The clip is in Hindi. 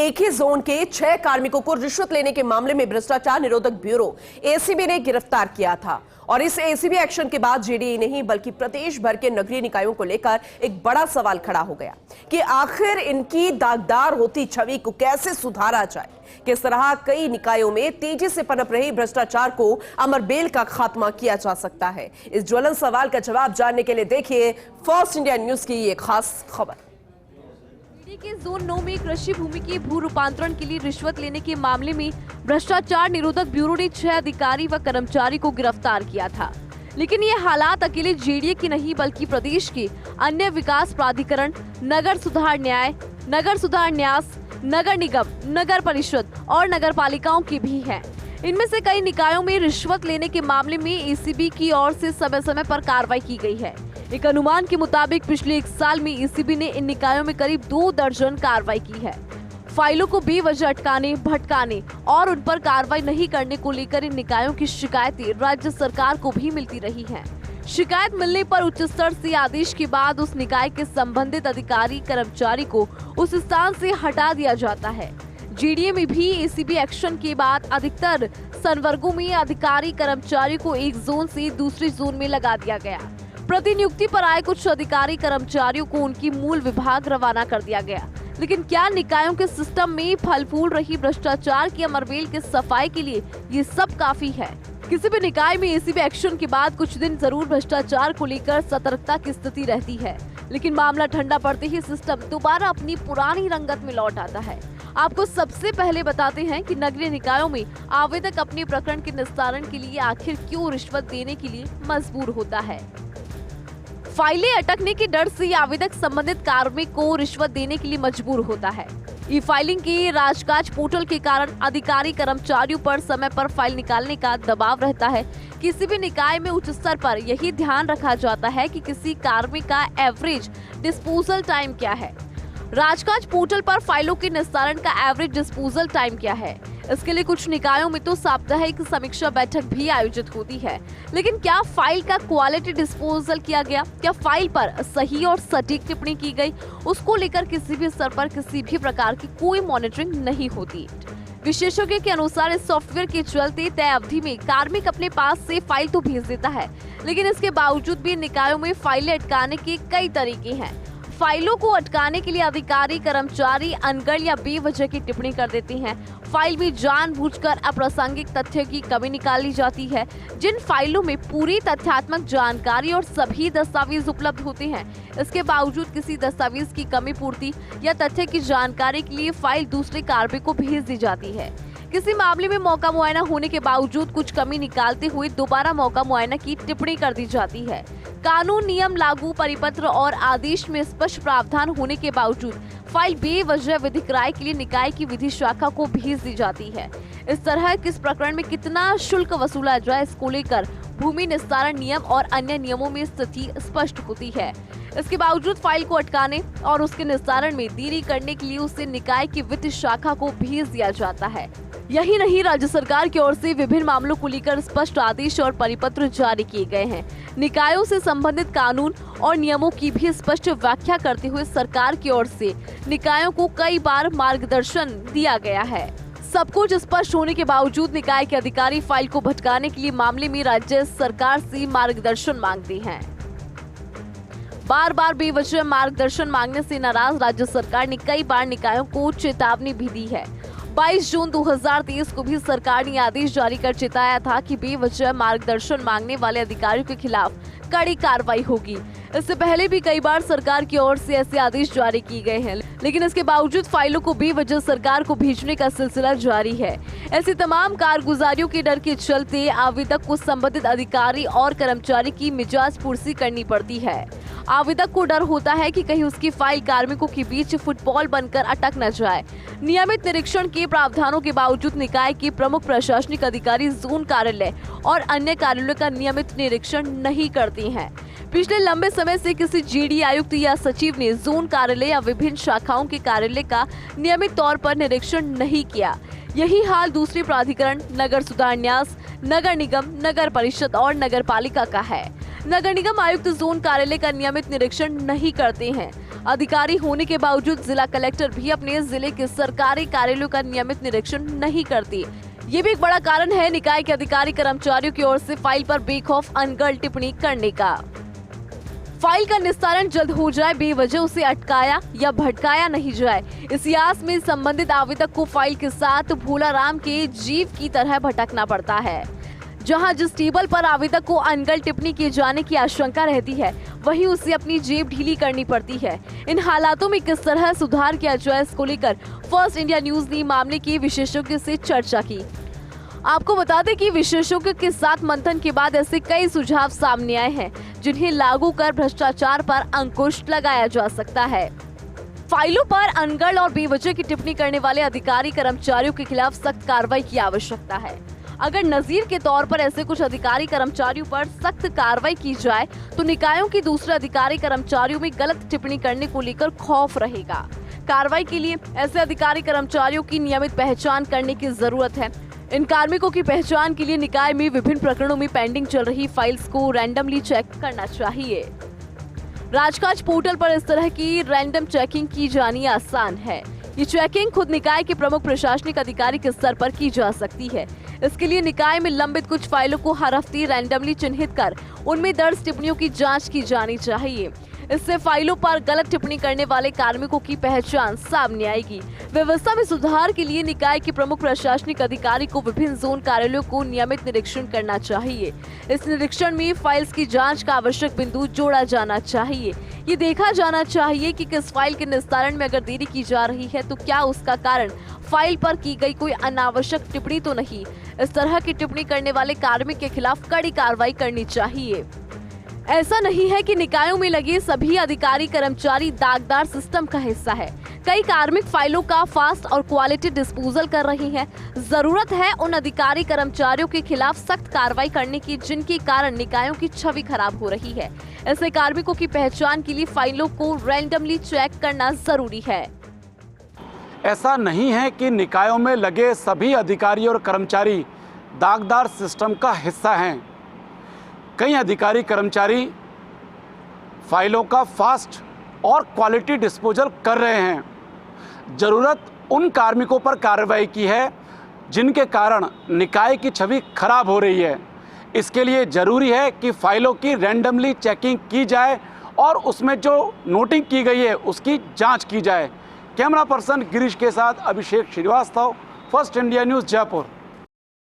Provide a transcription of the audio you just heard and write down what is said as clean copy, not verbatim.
एक ही जोन के 6 कार्मिकों को रिश्वत लेने के मामले में भ्रष्टाचार निरोधक ब्यूरो एसीबी ने गिरफ्तार किया था। और इस एसीबी एक्शन के बाद जेडीए नहीं बल्कि प्रदेश भर के नगरीय निकायों को लेकर एक बड़ा सवाल खड़ा हो गया कि आखिर इनकी दागदार होती छवि को कैसे सुधारा जाए। किस तरह कई निकायों में तेजी से पनप रही भ्रष्टाचार को अमर बेल का खात्मा किया जा सकता है। इस ज्वलंत सवाल का जवाब जानने के लिए देखिए फर्स्ट इंडिया न्यूज की ये खास खबर। के जोन 9 में कृषि भूमि के भू रूपांतरण के लिए रिश्वत लेने के मामले में भ्रष्टाचार निरोधक ब्यूरो ने 6 अधिकारी व कर्मचारी को गिरफ्तार किया था। लेकिन ये हालात अकेले जेडीए की नहीं बल्कि प्रदेश के अन्य विकास प्राधिकरण, नगर सुधार न्यास, नगर निगम, नगर परिषद और नगर पालिकाओं की भी है। इनमें से कई निकायों में रिश्वत लेने के मामले में एसीबी की ओर से समय समय पर कार्रवाई की गई है। एक अनुमान के मुताबिक पिछले 1 साल में एसीबी ने इन निकायों में करीब 2 दर्जन कार्रवाई की है। फाइलों को बेवजह अटकाने, भटकाने और उन पर कार्रवाई नहीं करने को लेकर इन निकायों की शिकायतें राज्य सरकार को भी मिलती रही हैं। शिकायत मिलने पर उच्च स्तर से आदेश के बाद उस निकाय के संबंधित अधिकारी कर्मचारी को उस स्थान से हटा दिया जाता है। जेडीए में भी एसीबी एक्शन के बाद अधिकतर संवर्गों में अधिकारी कर्मचारी को एक जोन से दूसरे जोन में लगा दिया गया। प्रतिनियुक्ति पर आए कुछ अधिकारी कर्मचारियों को उनकी मूल विभाग रवाना कर दिया गया। लेकिन क्या निकायों के सिस्टम में फल फूल रही भ्रष्टाचार की अमरबेल के सफाई के लिए ये सब काफी है? किसी भी निकाय में एसीबी एक्शन के बाद कुछ दिन जरूर भ्रष्टाचार को लेकर सतर्कता की स्थिति रहती है, लेकिन मामला ठंडा पड़ते ही सिस्टम दोबारा अपनी पुरानी रंगत में लौट आता है। आपको सबसे पहले बताते हैं कि नगरीय निकायों में आवेदक अपने प्रकरण के निस्तारण के लिए आखिर क्यों रिश्वत देने के लिए मजबूर होता है। फाइलें अटकने के डर से आवेदक संबंधित कार्मिक को रिश्वत देने के लिए मजबूर होता है। ई फाइलिंग के राजकाज पोर्टल के कारण अधिकारी कर्मचारियों पर समय पर फाइल निकालने का दबाव रहता है। किसी भी निकाय में उच्च स्तर पर यही ध्यान रखा जाता है कि किसी कार्मिक का एवरेज डिस्पोजल टाइम क्या है। राजकाज पोर्टल पर फाइलों के निस्तारण का एवरेज डिस्पोजल टाइम क्या है। इसके लिए कुछ निकायों में तो साप्ताहिक समीक्षा बैठक भी आयोजित होती है। लेकिन क्या फाइल का क्वालिटी डिस्पोजल किया गया, क्या फाइल पर सही और सटीक टिप्पणी की गई, उसको लेकर किसी भी स्तर पर किसी भी प्रकार की कोई मॉनिटरिंग नहीं होती। विशेषज्ञों के अनुसार इस सॉफ्टवेयर के चलते तय अवधि में कार्मिक अपने पास से फाइल तो भेज देता है, लेकिन इसके बावजूद भी निकायों में फाइलें अटकाने के कई तरीके हैं। फाइलों को अटकाने के लिए अधिकारी कर्मचारी अनगढ़ या बेवजह की टिप्पणी कर देते हैं। फाइल में जानबूझकर अप्रासंगिक तथ्य की कमी निकाली जाती है। जिन फाइलों में पूरी तथ्यात्मक जानकारी और सभी दस्तावेज उपलब्ध होते हैं, इसके बावजूद किसी दस्तावेज की कमी पूर्ति या तथ्य की जानकारी के लिए फाइल दूसरे कार्मिक को भेज दी जाती है। किसी मामले में मौका मुआयना होने के बावजूद कुछ कमी निकालते हुए दोबारा मौका मुआयना की टिप्पणी कर दी जाती है। कानून, नियम, लागू परिपत्र और आदेश में स्पष्ट प्रावधान होने के बावजूद फाइल बेवजह विधिक राय के लिए निकाय की विधि शाखा को भेज दी जाती है। इस तरह किस प्रकरण में कितना शुल्क वसूला जाए, इसको लेकर भूमि निस्तारण नियम और अन्य नियमों में स्थिति स्पष्ट होती है। इसके बावजूद फाइल को अटकाने और उसके निस्तारण में देरी करने के लिए उसे निकाय की वित्त शाखा को भेज दिया जाता है। यही नहीं, राज्य सरकार की ओर से विभिन्न मामलों को लेकर स्पष्ट आदेश और परिपत्र जारी किए गए हैं। निकायों से संबंधित कानून और नियमों की भी स्पष्ट व्याख्या करते हुए सरकार की ओर से निकायों को कई बार मार्गदर्शन दिया गया है। सब कुछ स्पष्ट होने के बावजूद निकाय के अधिकारी फाइल को भटकाने के लिए मामले में राज्य सरकार से मार्गदर्शन मांगते हैं। बार बार बेवजह मार्गदर्शन मांगने से नाराज राज्य सरकार ने कई बार निकायों को चेतावनी भी दी है। 22 जून 2023 को भी सरकार ने आदेश जारी कर चेताया था कि बेवजह मार्गदर्शन मांगने वाले अधिकारियों के खिलाफ कड़ी कार्रवाई होगी। इससे पहले भी कई बार सरकार की ओर से ऐसे आदेश जारी किए गए हैं, लेकिन इसके बावजूद फाइलों को बेवजह सरकार को भेजने का सिलसिला जारी है। ऐसी तमाम कारगुजारियों के डर के चलते आवेदक को संबंधित अधिकारी और कर्मचारी की मिजाज पुरसी करनी पड़ती है। आवेदक को डर होता है कि कहीं उसकी फाइल कार्मिकों के बीच फुटबॉल बनकर अटक न जाए। नियमित निरीक्षण के प्रावधानों के बावजूद निकाय के प्रमुख प्रशासनिक अधिकारी जोन कार्यालय और अन्य कार्यालयों का नियमित निरीक्षण नहीं करते हैं। पिछले लंबे समय से किसी जेडीए आयुक्त या सचिव ने जोन कार्यालय या विभिन्न शाखाओं के कार्यालय का नियमित तौर पर निरीक्षण नहीं किया। यही हाल दूसरे प्राधिकरण, नगर सुधार न्यास, नगर निगम, नगर परिषद और नगर पालिका का है। नगर निगम आयुक्त जोन कार्यालय का नियमित निरीक्षण नहीं करते हैं। अधिकारी होने के बावजूद जिला कलेक्टर भी अपने जिले के सरकारी कार्यालयों का नियमित निरीक्षण नहीं करती। ये भी एक बड़ा कारण है निकाय के अधिकारी कर्मचारियों की ओर से फाइल पर बेखौफ अनर्गल टिप्पणी करने का। फाइल का निस्तारण जल्द हो जाए, बेवजह उसे अटकाया या भटकाया नहीं जाए, इस आस में संबंधित आवेदक को फाइल के साथ भोला राम के जीव की तरह भटकना पड़ता है। जहां जिस टेबल पर आवेदक को अनर्गल टिप्पणी किए जाने की आशंका रहती है, वहीं उसे अपनी जेब ढीली करनी पड़ती है। इन हालातों में किस तरह सुधार किया जाए, इसको लेकर फर्स्ट इंडिया न्यूज ने मामले के विशेषज्ञों से चर्चा की। आपको बता दें कि विशेषज्ञों के साथ मंथन के बाद ऐसे कई सुझाव सामने आए हैं जिन्हें लागू कर भ्रष्टाचार पर अंकुश लगाया जा सकता है। फाइलों पर अनर्गल और बेवजह की टिप्पणी करने वाले अधिकारी कर्मचारियों के खिलाफ सख्त कार्रवाई की आवश्यकता है। अगर नजीर के तौर पर ऐसे कुछ अधिकारी कर्मचारियों पर सख्त कार्रवाई की जाए तो निकायों की दूसरे अधिकारी कर्मचारियों में गलत टिप्पणी करने को लेकर खौफ रहेगा। कार्रवाई के लिए ऐसे अधिकारी कर्मचारियों की नियमित पहचान करने की जरूरत है। इन कार्मिकों की पहचान के लिए निकाय में विभिन्न प्रकरणों में पेंडिंग चल रही फाइल्स को रैंडमली चेक करना चाहिए। राजकाज पोर्टल पर इस तरह की रैंडम चेकिंग की जानी आसान है। ये चेकिंग खुद निकाय के प्रमुख प्रशासनिक अधिकारी के स्तर पर की जा सकती है। इसके लिए निकाय में लंबित कुछ फाइलों को हर हफ्ते रैंडमली चिन्हित कर उनमें दर्ज टिप्पणियों की जांच की जानी चाहिए। इससे फाइलों पर गलत टिप्पणी करने वाले कार्मिकों की पहचान सामने आएगी। व्यवस्था में सुधार के लिए निकाय के प्रमुख प्रशासनिक अधिकारी को विभिन्न जोन कार्यालयों को नियमित निरीक्षण करना चाहिए। इस निरीक्षण में फाइल्स की जांच का आवश्यक बिंदु जोड़ा जाना चाहिए। ये देखा जाना चाहिए कि किस फाइल के निस्तारण में अगर देरी की जा रही है तो क्या उसका कारण फाइल पर की गई कोई अनावश्यक टिप्पणी तो नहीं। इस तरह की टिप्पणी करने वाले कार्मिक के खिलाफ कड़ी कार्रवाई करनी चाहिए। ऐसा नहीं है कि निकायों में लगे सभी अधिकारी कर्मचारी दागदार सिस्टम का हिस्सा है। कई कार्मिक फाइलों का फास्ट और क्वालिटी डिस्पोजल कर रही हैं। जरूरत है उन अधिकारी कर्मचारियों के खिलाफ सख्त कार्रवाई करने की जिनके कारण निकायों की छवि खराब हो रही है। ऐसे कार्मिकों की पहचान के लिए फाइलों को रैंडमली चेक करना जरूरी है। ऐसा नहीं है कि निकायों में लगे सभी अधिकारी और कर्मचारी दागदार सिस्टम का हिस्सा हैं। कई अधिकारी कर्मचारी फाइलों का फास्ट और क्वालिटी डिस्पोजल कर रहे हैं। ज़रूरत उन कार्मिकों पर कार्रवाई की है जिनके कारण निकाय की छवि खराब हो रही है। इसके लिए ज़रूरी है कि फाइलों की रैंडमली चेकिंग की जाए और उसमें जो नोटिंग की गई है उसकी जांच की जाए। कैमरा पर्सन गिरीश के साथ Abhishek Srivastava, first India news, Jaipur.